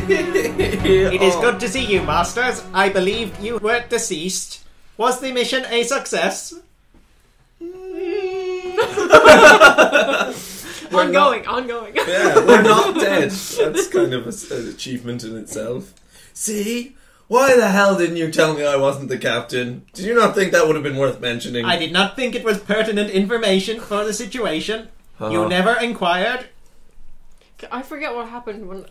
It is good to see you, masters. I believe you were deceased. Was the mission a success? Ongoing. Yeah, we're not dead. That's kind of an achievement in itself. See? Why the hell didn't you tell me I wasn't the captain? Did you not think that would have been worth mentioning? I did not think it was pertinent information for the situation. You never inquired. I forget what happened when...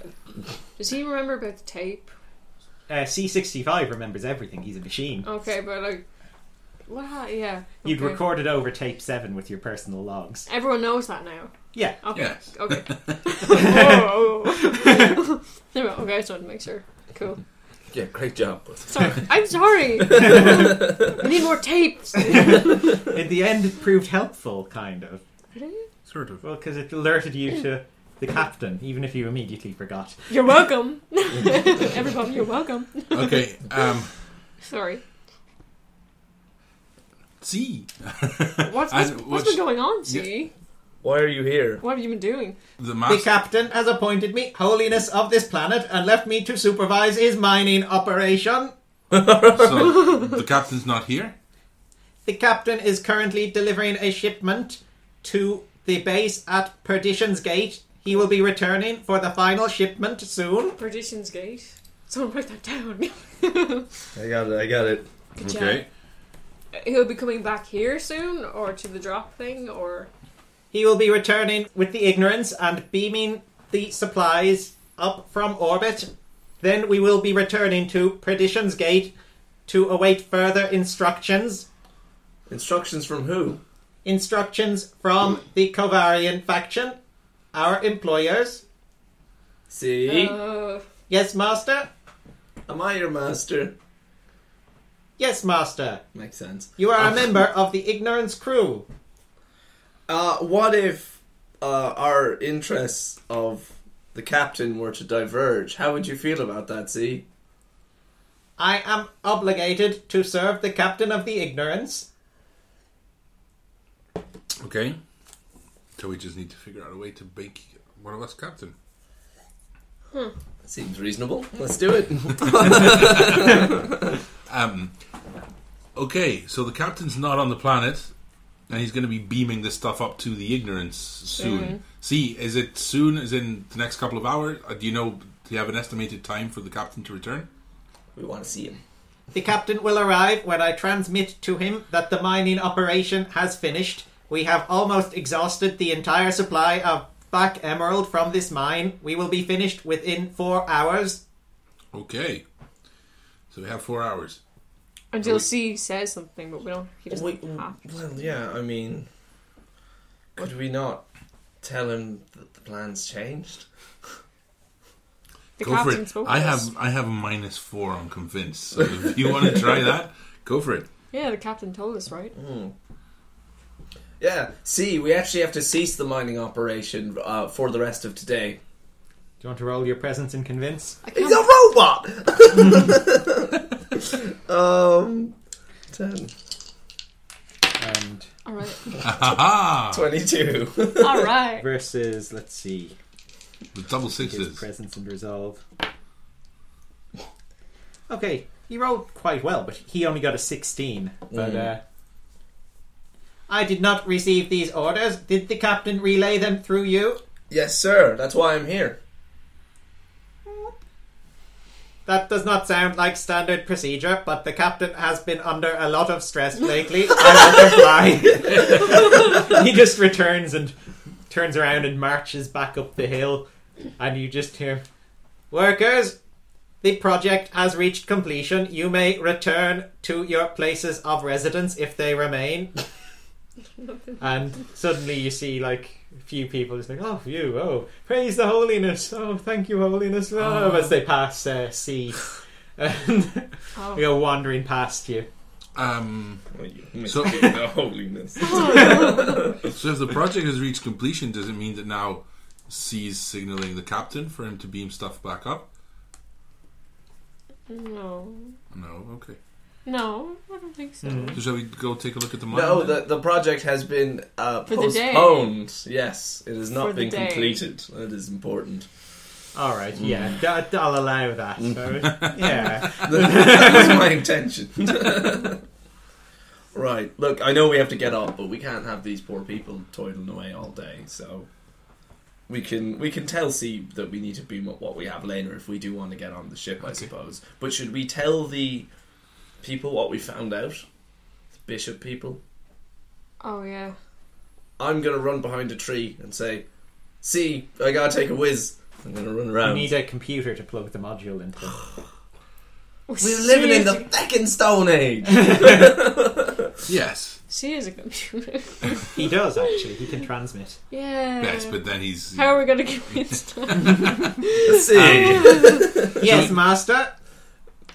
Does he remember about the tape? C65 remembers everything. He's a machine. Okay, but like... What? Yeah. You'd recorded over tape 7 with your personal logs. Everyone knows that now. Yeah. Okay. Yes. Okay. Okay, I just wanted to make sure. Cool. Yeah, great job. Sorry. I'm sorry. We need more tapes. In the end, it proved helpful, kind of. Sort of. Well, because it alerted you to the captain, even if you immediately forgot. You're welcome. Everybody, you're welcome. Okay. Sorry. See. What's been going on, see? Why are you here? What have you been doing? The captain has appointed me holiness of this planet and left me to supervise his mining operation. So, the captain's not here? The captain is currently delivering a shipment to the base at Perdition's Gate. He will be returning for the final shipment soon. Perdition's Gate? Someone write that down. I got it. Good Okay. job. He'll be coming back here soon, or to the drop thing, or... He will be returning with the Ignorance and beaming the supplies up from orbit. Then we will be returning to Perdition's Gate to await further instructions. Instructions from who? Instructions from the Kovarian faction, our employers. See? Yes, master? Am I your master? Yes, master. Makes sense. You are a member of the Ignorance crew. What if our interests of the captain were to diverge? How would you feel about that, see? I am obligated to serve the captain of the Ignorance. Okay. So we just need to figure out a way to make one of us captain. Seems reasonable. Let's do it. Okay, so the captain's not on the planet, and he's going to be beaming this stuff up to the Ignorance soon. See, is it soon, as in the next couple of hours? Do you have an estimated time for the captain to return? We want to see him. The captain will arrive when I transmit to him that the mining operation has finished. We have almost exhausted the entire supply of black emerald from this mine. We will be finished within 4 hours. Okay. So we have 4 hours. Until C says something, but he doesn't have to. Well, yeah, I mean... Could we not tell him that the plan's changed? The go for captain's it. focus. I have a -4 on convince. So if you want to try that, go for it. Yeah, the captain told us, right? Yeah, see, we actually have to cease the mining operation for the rest of today. Do you want to roll your presence and convince? He's a robot! 10. And Alright. 22. Alright. versus, let's see, The double his sixes. presence and resolve. Okay, he rolled quite well, but he only got a 16. But I did not receive these orders. Did the captain relay them through you? Yes, sir. That's why I'm here. That does not sound like standard procedure, but the captain has been under a lot of stress lately. I will reply. He just returns and turns around and marches back up the hill, and you just hear, "Workers, the project has reached completion. You may return to your places of residence if they remain." And suddenly you see like a few people just like, praise the holiness, thank you, holiness, as they pass C and they go wandering past you. So the holiness. So if the project has reached completion, does it mean that now C's signaling the captain for him to beam stuff back up? No, Okay. I don't think so. So shall we go take a look at the mine? No, then? the project has been the day. postponed. Yes, it has not For the been day. completed. That is important. All right, yeah, I'll allow that. So, yeah, That was my intention. Right, look, I know we have to get off, but we can't have these poor people toiling away all day, so we can tell C that we need to beam up what we have later if we do want to get on the ship, I suppose. But should we tell the people what we found out? The bishop people? Oh, yeah. I'm going to run behind a tree and say, C, I gotta take a whiz. I'm going to run you around. need a computer to plug the module into. We're living in the fucking Stone Age! Yes. C is a computer. He does, actually. He can transmit. Yeah. Yes, but then he's... How are we going to convince them? C! Yes, master.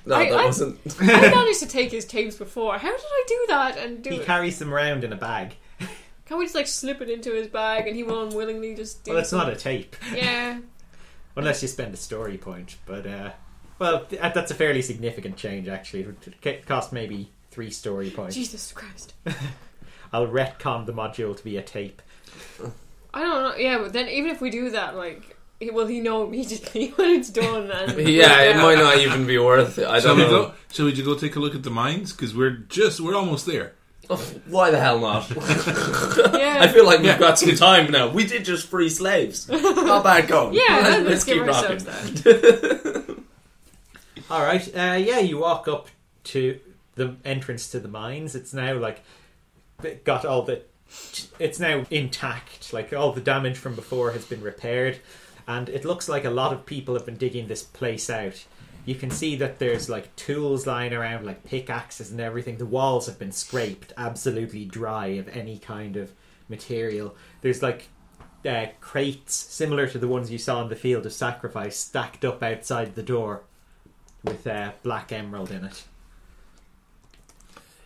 No, that wasn't... I managed to take his tapes before. How did I do that and do He it? carries them around in a bag. Can't we just like slip it into his bag and he will unwillingly just do Well, it's not something? a tape. Yeah. Unless you spend a story point. But, well, that's a fairly significant change, actually. It would cost maybe 3 story points. Jesus Christ. I'll retcon the module to be a tape. I don't know. Yeah, but then even if we do that, like, will he know immediately when it's done? And Yeah, it might not even be worth it. I don't know. Shall we go take a look at the mines? Because we're almost there. Oh, why the hell not? Yeah. I feel like we've got some time now. We did just free slaves. Not bad going. Yeah, let's keep give ourselves rocking. that. Alright, yeah, you walk up to the entrance to the mines. It's now, like, got all the... It's now intact. Like, all the damage from before has been repaired. And it looks like a lot of people have been digging this place out. You can see that there's, like, tools lying around, like pickaxes and everything. The walls have been scraped absolutely dry of any kind of material. There's, like, crates similar to the ones you saw in the Field of Sacrifice stacked up outside the door with black emerald in it.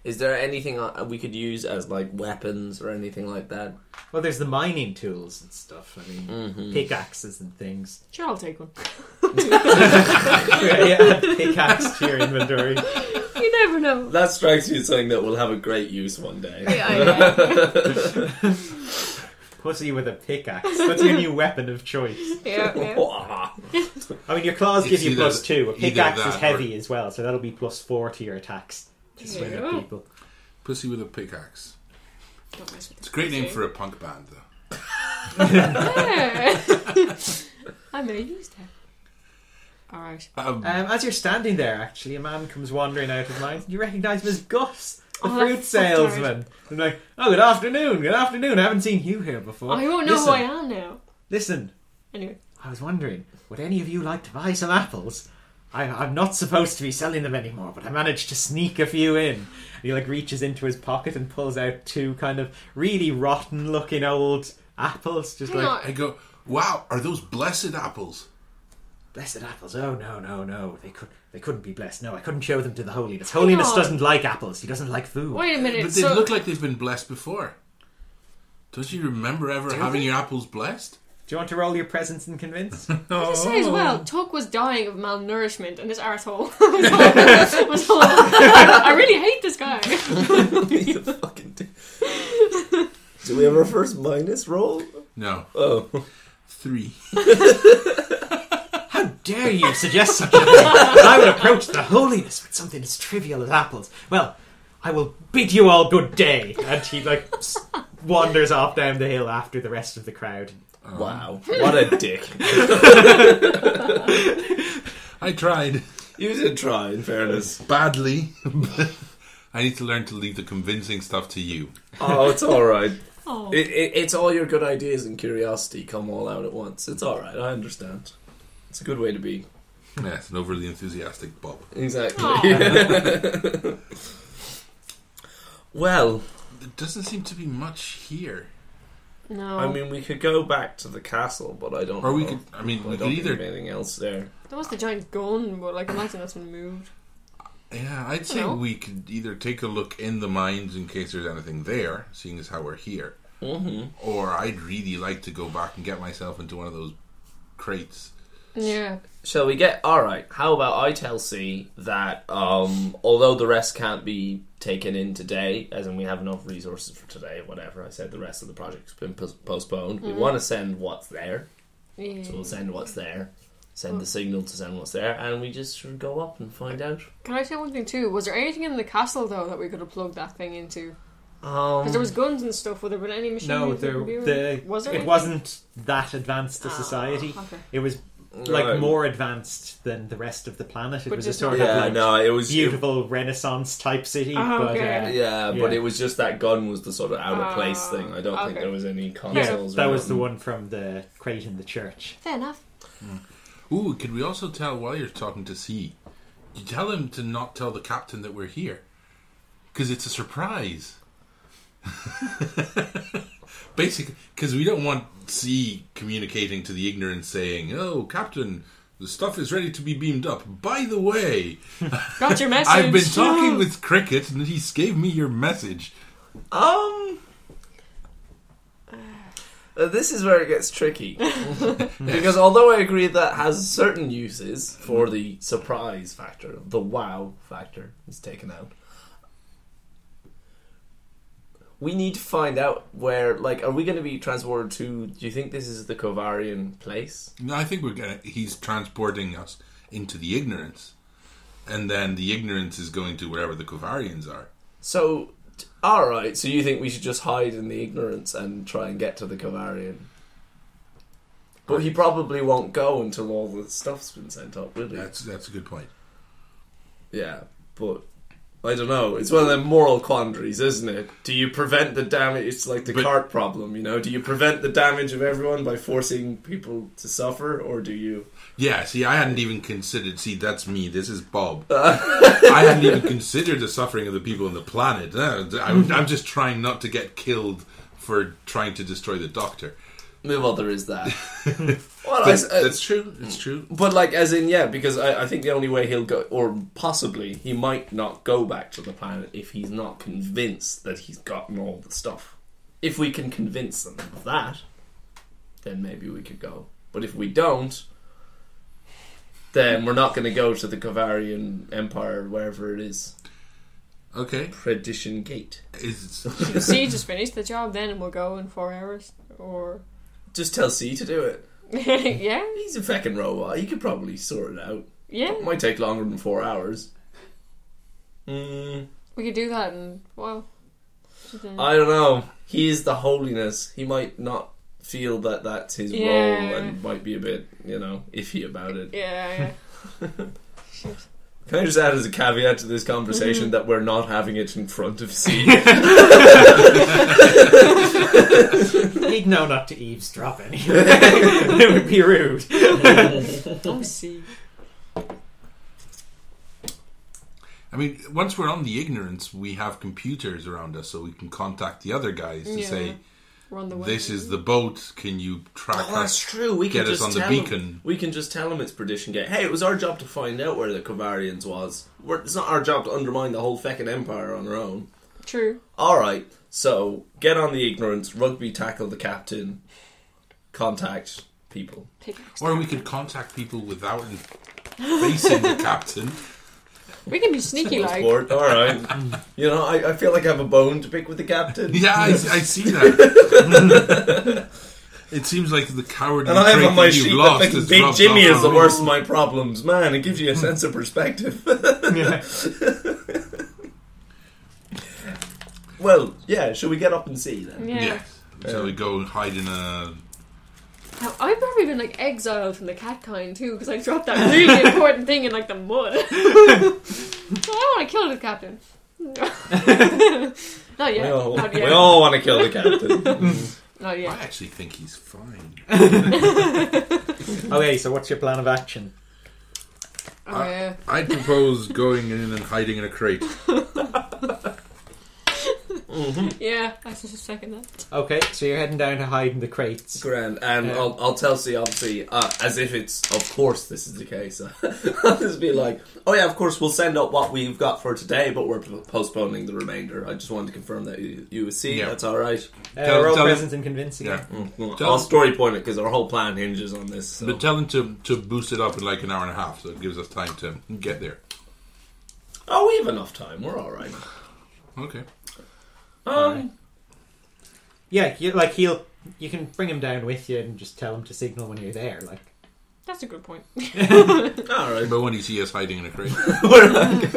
Is there anything we could use as like weapons or anything like that? Well, there's the mining tools and stuff. I mean, pickaxes and things. Sure, I'll take one. Add pickaxe to your inventory. You never know. That strikes me as something that will have a great use one day. Yeah. Pussy with a pickaxe. That's your new weapon of choice. Yeah. I mean, your claws give It's you either- +2. A either pickaxe that is or- heavy as well, so that'll be +4 to your attacks to swing Yeah. at people. Pussy with a pickaxe. Don't mess with It's a great name for a punk band, though. Yeah. I may use that. Alright. As you're standing there, actually, a man comes wandering out of the mines. You recognise him as Gus, the Oh, fruit that fucked salesman. I'm like, oh, good afternoon. I haven't seen you here before. I won't know who I am now. Listen, Anyway. I was wondering, would any of you like to buy some apples? I'm not supposed to be selling them anymore, but I managed to sneak a few in. And he like reaches into his pocket and pulls out 2 kind of really rotten looking old apples. Just Hang like, on. I go, wow, are those blessed apples? blessed apples. Oh, no. They couldn't be blessed. No, I couldn't show them to the Holiness. Holiness doesn't like apples. He doesn't like food. Wait a minute. But they look like they've been blessed before. Don't you remember ever having your apples blessed? Do you want to roll your presence and convince? I just say as well, Tuck was dying of malnourishment and this arsehole was all, I really hate this guy. You fucking do we have our first minus roll? No. Oh. 3. How dare you suggest such a thing? I would approach the Holiness with something as trivial as apples. Well, I will bid you all good day. And he like wanders off down the hill after the rest of the crowd. Wow. What a dick. I tried. You did try, in fairness. Badly. I need to learn to leave the convincing stuff to you. Oh, it's alright. Oh. It's all your good ideas and curiosity come all out at once. It's alright, I understand. It's a good way to be. Yes, an overly enthusiastic Bob. Exactly. Oh. Well, There doesn't seem to be much here. No. I mean, we could go back to the castle, but I don't know. Or we could, I mean, I we don't could think either... anything else there. That was the giant gun, but like imagine that's been moved. Yeah, I'd say No. we could either take a look in the mines in case there's anything there, seeing as how we're here. Mm-hmm. Or I'd really like to go back and get myself into one of those crates. Yeah. Shall we get... Alright, how about I tell C that although the rest can't be taken in today, as in we have enough resources for today, whatever, I said the rest of the project's been postponed. We want to send what's there, Yeah. so we'll send what's there. send the signal to someone what's there, and we just sort of go up and find out. Can I say one thing too? Was there anything in the castle though that we could have plugged that thing into? Because there was guns and stuff. Would there been any machine? No, was there? it wasn't that advanced a society. Okay. It was more advanced than the rest of the planet. It But was a just sort not- of it was beautiful Renaissance type city. okay. but it was just that gun was the sort of out of place thing. I don't think okay. there was any consoles. that or was the nothing. one from the crate in the church. Fair enough. Ooh, could we also tell while you're talking to C, you tell him to not tell the captain that we're here, because it's a surprise. Basically, because we don't want C communicating to the Ignorance saying, "Oh, Captain, the stuff is ready to be beamed up. By the way, Got your message. I've been talking with Cricket, and he gave me your message." This is where it gets tricky. Because although I agree that has certain uses for the surprise factor, the wow factor is taken out. We need to find out where, like, are we going to be transported to, do you think this is the Kovarian place? No, I think he's transporting us into the Ignorance, and then the Ignorance is going to wherever the Kovarians are. So, alright, so you think we should just hide in the Ignorance and try and get to the Kovarian? But he probably won't go until all the stuff's been sent up, will he? That's a good point. Yeah, but I don't know. It's one of them moral quandaries, isn't it? Do you prevent the damage? It's like the cart problem, you know? Do you prevent the damage of everyone by forcing people to suffer, or do you... Yeah, see, I hadn't even considered... See, that's me. This is Bob. I hadn't even considered the suffering of the people on the planet. I'm just trying not to get killed for trying to destroy the Doctor. Well, there is that. Well, that's true. It's true. But, like, as in, yeah, because I think the only way he'll go, or possibly he might not go back to the planet if he's not convinced that he's gotten all the stuff. If we can convince them of that, then maybe we could go. But if we don't, then we're not going to go to the Kovarian Empire, wherever it is. Okay. Perdition Gate. C just finish the job then and we'll go in 4 hours. Or... Just tell C to do it. Yeah? He's a feckin' robot. He could probably sort it out. Yeah. It might take longer than 4 hours. We could do that and, well... I don't know. He is the holiness. He might not feel that that's his role and might be a bit, iffy about it. Yeah. Shit. Can I just add as a caveat to this conversation that we're not having it in front of C? He'd know not to eavesdrop anyway. It would be rude. Oh, C. I mean, once we're on the Ignorance, we have computers around us, so we can contact the other guys to say, "This is the boat. Can you track us? That's true. We can get just us on the beacon." We can just tell him it's Perdition Gate. Hey, it was our job to find out where the Kovarians was. It's not our job to undermine the whole feckin' empire on our own. True. Alright, so get on the Ignorance, rugby tackle the captain, contact people. Or we could contact people without facing the captain. We can be sneaky like. Alright. I feel like I have a bone to pick with the captain. Yeah, I see that. It seems like the cowardly and I have trait on my that you've sheet lost that is Big rubbed Jimmy off is the on worst me. of my problems. Man, it gives you a sense of perspective. Yeah. Well, yeah, shall we get up and see then? Yeah. Yes. So we go hide in a... Now, I've probably been exiled from the cat kind too because I dropped that really important thing in the mud. So I want to kill the captain. Not yet. Not yet. We all want to kill the captain. Not yet. I actually think he's fine. Okay, so what's your plan of action? Oh, yeah. I propose going in and hiding in a crate. Yeah, I just second that. Okay, so you're heading down to hide in the crates. Grand, and I'll tell C, obviously, as if it's, of course this is the case. I'll just be like, oh yeah, of course we'll send up what we've got for today, but we're postponing the remainder. I just wanted to confirm that you see, that's alright. Roll presence and convincing. Yeah. I'll story point it, because our whole plan hinges on this. So. But tell him to boost it up in an hour and a half, so it gives us time to get there. Oh, we have enough time, we're alright. Okay. Yeah, you can bring him down with you and just tell him to signal when you're there. That's a good point. Alright. But when you see us hiding in a crate. We're like,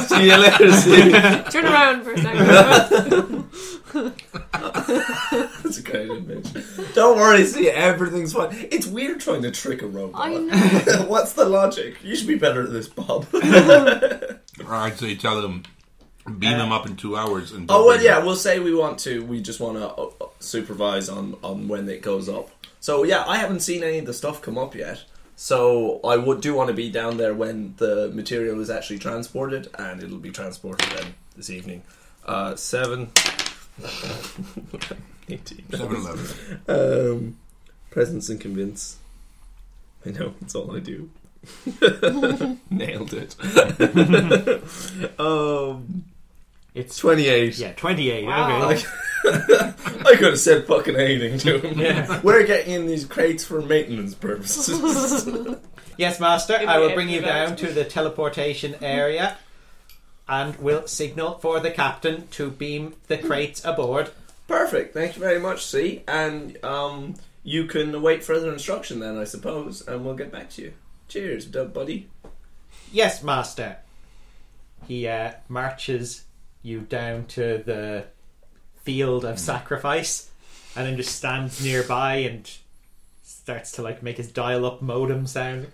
see you later, Steve. Turn around for a second. That's a great image. Don't worry, see, everything's fine. It's weird trying to trick a robot. I know. What's the logic? You should be better at this, Bob. I'd say tell them, beam them up in 2 hours. And Oh, well, yeah, we'll say we just want to supervise on when it goes up. So, yeah, I haven't seen any of the stuff come up yet. So, I do want to be down there when the material is actually transported, and it'll be transported then this evening. 7... 18. 7-Eleven. Presence and convince. I know, that's all I do. Nailed it. It's 28. Yeah, 28. Wow. Okay. I could have said fucking anything to him. Yeah. We're getting in these crates for maintenance purposes. Yes, Master. Give I me will bring you everything. down to the teleportation area, and will signal for the captain to beam the crates aboard. Perfect. Thank you very much, C. And you can await further instruction then, I suppose, and we'll get back to you. Cheers, buddy. Yes, Master. He marches you down to the field of sacrifice, and then just stands nearby and starts to like make his dial-up modem sound.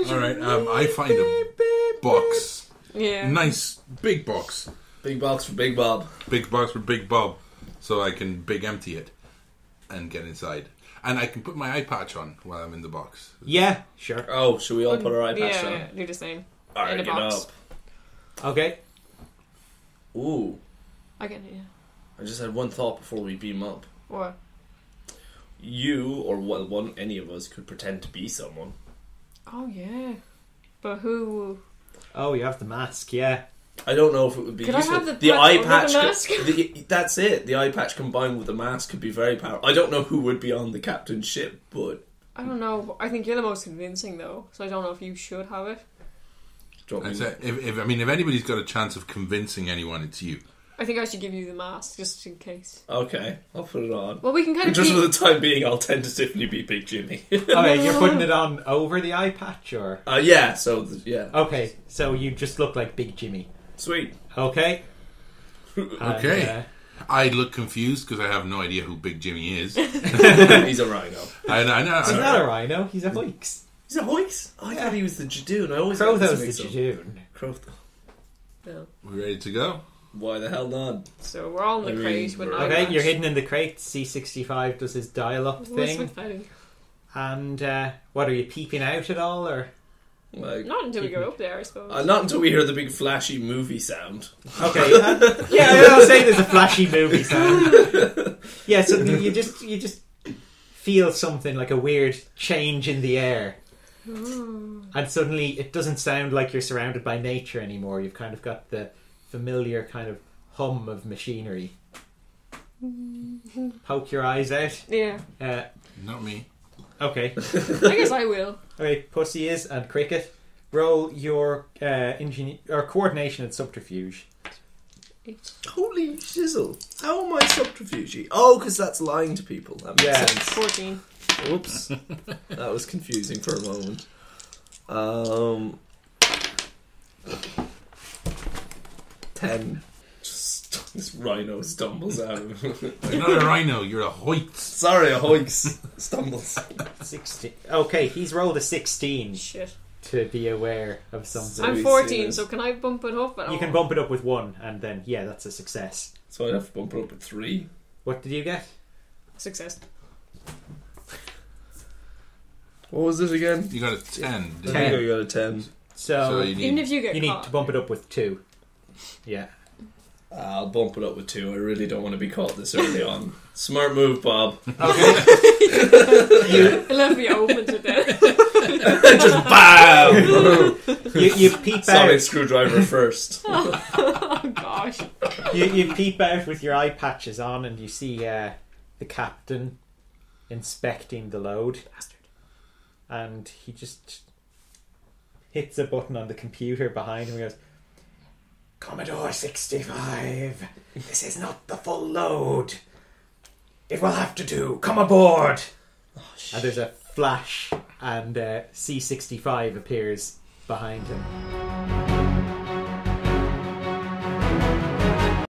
Alright, I find a box. Yeah. Nice, big box. Big box for Big Bob. Big box for Big Bob. So I can big empty it and get inside. And I can put my eye patch on while I'm in the box. Yeah, sure. Oh, should we all put our eye patch on? Yeah, do the same. Alright, in a get box. up. Okay. Ooh, I get it, yeah. I just had one thought before we beam up. What? You, or any of us, could pretend to be someone. Oh, yeah. But who... Oh, you have the mask, yeah. I don't know if it would be Could useful. I have the eye under patch. the mask? That's it. The eye patch combined with the mask could be very powerful. I don't know who would be on the captain's ship, but I don't know. I think you're the most convincing, though. So I don't know if you should have it. do you want I'd me- say, if anybody's got a chance of convincing anyone, it's you. I think I should give you the mask, just in case. Okay, I'll put it on. Well, we can kind of Just keep... for the time being, I'll tentatively be Big Jimmy. Okay, you're putting it on over the eye patch, or? Yeah. So yeah. Okay, so you just look like Big Jimmy. Sweet. Okay. Okay. And, I look confused because I have no idea who Big Jimmy is. He's a rhino. I know. he's not a rhino, he's a hoix. He's a hoix. Oh, I thought he was the Jadoon. I always Crotho's thought the this makes Jadoon. Crotho. Yeah. We ready to go? Why the hell not? So we're all in the I mean, crate with an eye Okay, patch. you're hidden in the crate. C65 does his dial-up What's thing. with that? And what, are you peeping out at all, or? Like, Not until we go up there, I suppose. not until we hear the big flashy movie sound. Okay, yeah, I'll say there's a flashy movie sound. Yeah, so you just feel something like a weird change in the air, and suddenly it doesn't sound like you're surrounded by nature anymore. You've kind of got the familiar kind of hum of machinery. Poke your eyes out. Yeah. Not me. Okay. I guess I will. Okay, Pussy is and Cricket. Roll your coordination and subterfuge. Holy shizzle. How am I subterfuge? Oh, because that's lying to people. That makes Yeah. sense. 14. Oops. That was confusing for a moment. 10. Just this rhino stumbles out. You're not a rhino, you're a hoist. Sorry, a hoix stumbles. 16. Okay, he's rolled a 16 Shit. to be aware of something. I'm 14, so can I bump it up? You can bump it up with 1, and then, yeah, that's a success. So I'd have to bump it up at 3. What did you get? Success. What was it again? You got a 10. I didn't think Ten. I got a 10. So, you Even if you get you caught. need to bump it up with 2. Yeah. I'll bump it up with 2. I really don't want to be caught this early on. Smart move, Bob. Okay. It left me open to death. Just BAM! you peep Sonic out. screwdriver first. Oh, gosh. You peep out with your eye patches on, and you see the captain inspecting the load. Bastard. And he just hits a button on the computer behind him and goes, Commodore 65, this is not the full load. It will have to do. Come aboard. And there's a flash, and C-65 appears behind him.